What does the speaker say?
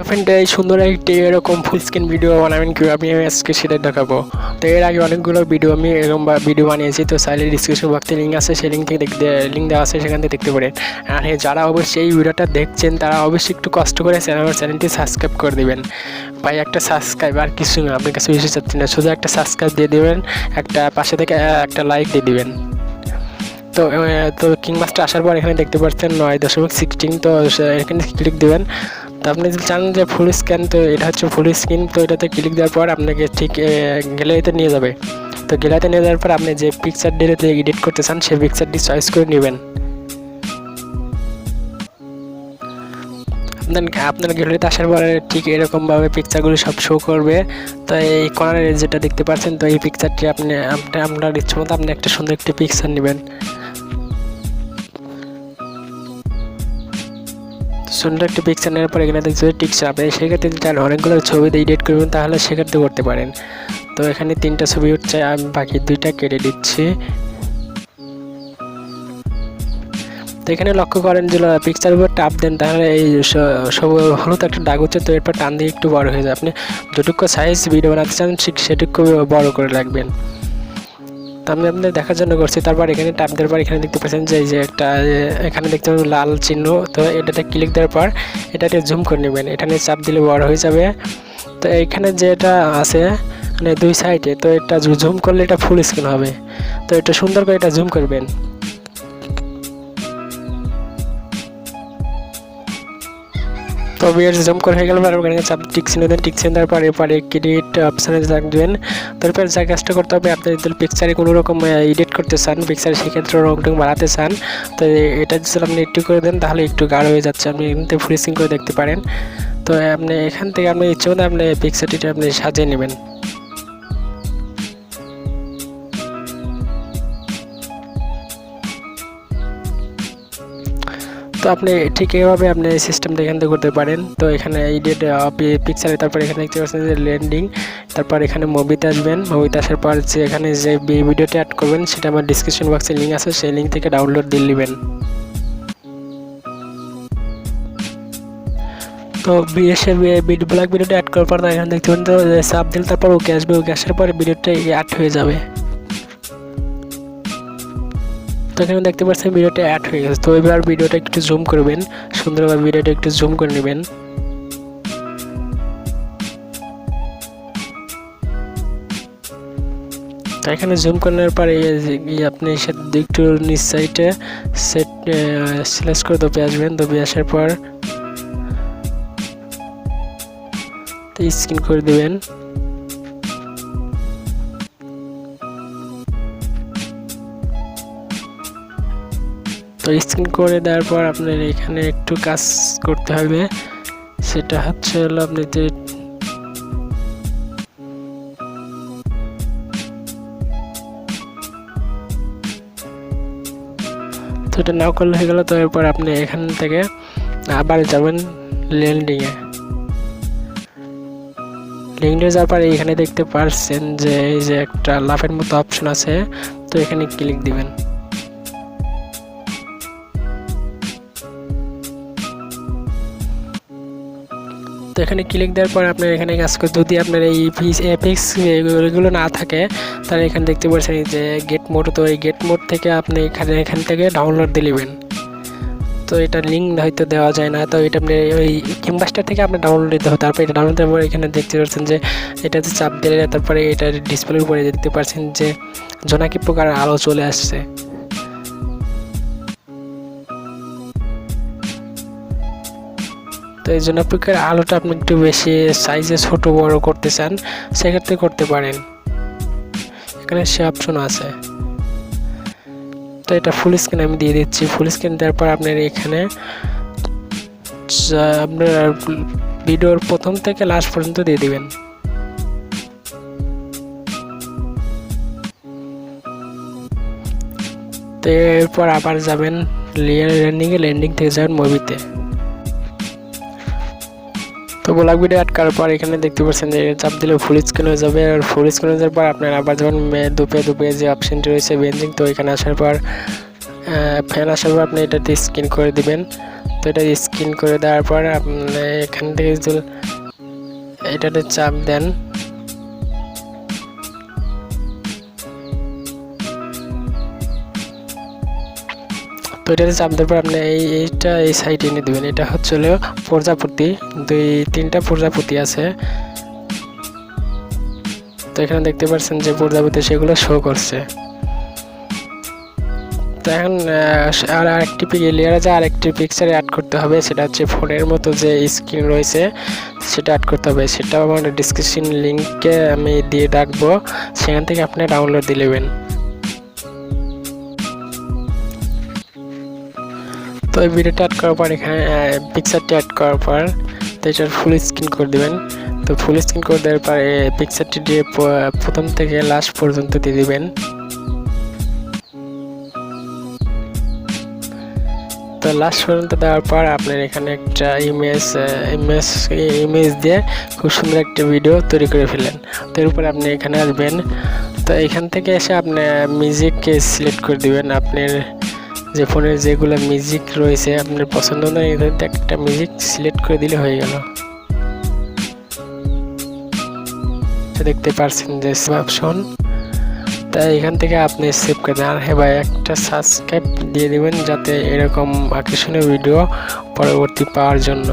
Friend, এই সুন্দর একটি এরকম ফুল স্ক্রিন ভিডিও বানাবেন কি আমি আজকে সেটা দেখাবো। তো এর আগে অনেকগুলো ভিডিও আমি এরকম ভিডিও বানিয়েছি, তো চাইলে ডিসক্রিপশন বক্সে লিঙ্ক আছে, সেই লিঙ্ক থেকে লিঙ্ক দেওয়া আছে, সেখান থেকে দেখতে পারেন। আর হ্যাঁ, যারা অবশ্যই এই ভিডিওটা দেখছেন তারা অবশ্যই একটু কষ্ট করে আমার চ্যানেলটি সাবস্ক্রাইব করে দেবেন। ভাই একটা সাবস্ক্রাইব আর কিছু না, আপনার কাছে বেশি চাচ্ছি না, শুধু একটা সাবস্ক্রাইব দিয়ে দেবেন, একটা পাশে থেকে একটা লাইক দিয়ে দিবেন। তো কিংমাস্টার আসার পর এখানে দেখতে পাচ্ছেন 9.16, তো এখানে ক্লিক দেবেন। তো আপনি যদি চান যে ফুল স্ক্যান, তো এটা হচ্ছে ফুল স্ক্রিন, তো এটাতে ক্লিক দেওয়ার পর আপনাকে ঠিক গ্যালারিতে নিয়ে যাবে। তো গ্যালারিতে নিয়ে যাওয়ার পর আপনি যে পিকচারটি এডিট করতে চান সেই পিকচারটি চয়েস করে নেবেন। আপনার গ্যালারিতে আসার পরে ঠিক এরকমভাবে পিকচারগুলো সব শো করবে। তো এই কর্নারে যেটা দেখতে পাচ্ছেন, তো এই পিকচারটি আপনার ইচ্ছে মতো আপনি একটা সুন্দর একটি পিকচার নেবেন। সুন্দর একটি পিকচার নেওয়ার পর এখানে দেখতে টিকচার, আপনি সেক্ষেত্রে চান অনেকগুলো ছবি এডিট করবেন, তাহলে সেক্ষেত্রে করতে পারেন। তো এখানে 3টা ছবি উঠছে, আমি বাকি 2টা কেটে দিচ্ছি। তো এখানে লক্ষ্য করেন যে পিকচার উপর টাপ দেন, তাহলে এই সব হলুদ একটা দাগ হচ্ছে, তো এরপর টান দিয়ে একটু বড় হয়ে যায়। আপনি যতটুকু সাইজ ভিডিও বানাতে চান ঠিক সেটুকু বড় করে রাখবেন। তো আমি আপনাদের দেখার জন্য করছি। তারপর এখানে টাপ দেওয়ার পর এখানে দেখতে পাচ্ছেন যে একটা এখানে দেখতে পাবেন লাল চিহ্ন, তো এটাতে ক্লিক দেওয়ার পর এটাতে জুম করে নেবেন, এখানে চাপ দিলে বড় হয়ে যাবে। তো এখানে যেটা আছে মানে 2 সাইডে, তো এটা জুম করলে এটা ফুল স্ক্রিন হবে। তো এটা সুন্দর করে এটা জুম করবেন। তো বিয়ার জুম করে হয়ে গেল, আর ওখানে চাপ টিক চিহ্ন দেন, টিক চিহ্ন দেওয়ার পরে এরপরে ক্রিয়েট অপশানে দেবেন। তারপর যা কাজটা করতে হবে, আপনি যদি পিকচারে কোনো রকম এডিট করতে চান, পিকচারে সেক্ষেত্রে রংটং বাড়াতে চান, তো এটা যদি আপনি একটু করে দেন তাহলে একটু গাঢ় হয়ে যাচ্ছে, আপনি এখান থেকে ফুল স্ক্রিন করে দেখতে পারেন। তো আপনি এখান থেকে আপনি ইচ্ছে মতো আপনি পিকচারটিটা আপনি সাজিয়ে নেবেন। তো আপনি ঠিক এইভাবে আপনি এই সিস্টেমটা এখান থেকে করতে পারেন। তো এখানে এডিট পিকচারে, তারপর এখানে দেখতে পাচ্ছেন যে ল্যান্ডিং, তারপর এখানে মুভিতে আসবেন। মুভিতে আসার পর যে এখানে যে ভিডিওটা অ্যাড করবেন সেটা আমার ডিসক্রিপশন বক্সে লিঙ্ক আছে, সেই লিঙ্ক থেকে ডাউনলোড দিয়ে নেবেন। তো এসে ব্ল্যাক ভিডিওটা অ্যাড করার পর এখানে দেখতে পাবেন, তো সাব দিলে তারপর ওকে আসবে, ওকে আসার পরে ভিডিওটা অ্যাড হয়ে যাবে। তো এখানে দেখতে পাচ্ছেন ভিডিওটা অ্যাড হয়ে গেছে। তো এবার ভিডিওটা একটু জুম করবেন, সুন্দরভাবে ভিডিওটা একটু জুম করে নেবেন। তো এখানে জুম করার পরে আপনি একটু নিচ সাইডে সিলেক্ট করে দপে আসবেন, দপে আসার পর স্ক্রিন করে দেবেন। তো স্ক্রিন করে দেওয়ার পর আপনার এখানে একটু কাজ করতে হবে, সেটা হচ্ছে হলো আপনাদের তো এটা নাও করলে হয়ে গেল। তো এরপর আপনি এখান থেকে আবার যাবেন ল্যান্ডিংয়ে। ল্যান্ডিংয়ে যাওয়ার পর এখানে দেখতে পাচ্ছেন যে এই যে একটা লাফের মতো অপশন আছে, তো এখানে ক্লিক দিবেন। তো এখানে ক্লিক দেওয়ার পর আপনার এখানে কাজ করে, যদি আপনার এই এফএক্স এগুলো না থাকে তাহলে এখানে দেখতে পাচ্ছেন যে গেট মোড, তো এই গেট মোড থেকে আপনি এখান থেকে ডাউনলোড দিয়ে নেবেন। তো এটা লিঙ্ক হয়তো দেওয়া যায় না, তো এটা আপনি ওই কিংমাস্টার থেকে আপনি ডাউনলোড দিতে হবে। তারপর এটা ডাউনলোড দেওয়ার পর এখানে দেখতে পাচ্ছেন যে এটাতে চাপ দিলে তারপরে এটা ডিসপ্লের উপরে দেখতে পাচ্ছেন যে জোনাকি প্রকার আলো চলে আসছে। তো এই জন্য প্রকার আলোটা আপনি একটু বেশি সাইজে ছোট বড় করতে চান সেক্ষেত্রে করতে পারেন, এখানে সে অপশন আছে। তো এটা ফুল স্ক্রিন আমি দিয়ে দিচ্ছি। ফুল স্ক্রিন দেওয়ার পর আপনার এখানে আপনার ভিডিওর প্রথম থেকে লাস্ট পর্যন্ত দিয়ে দিবেন। তো এরপর আবার যাবেন ল্যান্ডিং থেকে যাবেন মুভিতে। তো ব্লগ ভিডিও অ্যাড করার পর এখানে দেখতে পাচ্ছেন যে চাপ দিলে ফুল স্ক্রিন হয়ে যাবে। আর ফুল স্ক্রিন হয়ে যাওয়ার পর আপনার আবার যখন দুপে যে অপশনটি রয়েছে বেঞ্জিং, তো এখানে আসার পর ফ্যান আসার পর আপনি এটাতে স্ক্রিন করে দিবেন। তো এটা স্ক্রিন করে দেওয়ার পর আপনি এখান থেকে যদি এটাতে চাপ দেন, তো এটাতে চাপ দেওয়ার পর আপনি এই সাইডে এনে দেবেন। এটা হচ্ছে প্রজাপতি, 2-3টা প্রজাপতি আছে। তো এখানে দেখতে পাচ্ছেন যে প্রজাপতি সেগুলো শো করছে। তো এখন আর আরেকটি লেয়ারে যে আরেকটি পিকচার অ্যাড করতে হবে, সেটা হচ্ছে ফোনের মতো যে স্ক্রিন রয়েছে সেটা অ্যাড করতে হবে। সেটাও আমার ডিসক্রিপশন লিঙ্কে আমি দিয়ে রাখবো, সেখান থেকে আপনি ডাউনলোড দিয়ে নেবেন। তো এই ভিডিওটা অ্যাড করার পর এখানে পিকচারটি অ্যাড করার পর তো এটার ফুল স্ক্রিন করে দেবেন। তো ফুল স্ক্রিন করে দেওয়ার পর পিকচারটি দিয়ে প্রথম থেকে লাস্ট পর্যন্ত দিয়ে দিবেন। তো লাস্ট পর্যন্ত দেওয়ার পর আপনার এখানে একটা ইমেজ দিয়ে খুব সুন্দর একটা ভিডিও তৈরি করে ফেলেন। তো এর উপরে আপনি এখানে আসবেন। তো এখান থেকে এসে আপনি মিউজিককে সিলেক্ট করে দিবেন। আপনার যে ফোনের যেগুলো মিউজিক রয়েছে আপনার পছন্দ নয়, এখানে একটা মিউজিক সিলেক্ট করে দিলে হয়ে গেল। দেখতে পাচ্ছেন যে সেভ অপশন, তাই এখান থেকে আপনি সেভ করে দেন। আর হ্যাঁ ভাই, একটা সাবস্ক্রাইব দিয়ে দিবেন যাতে এরকম আকর্ষণীয় ভিডিও পরবর্তী পাওয়ার জন্য।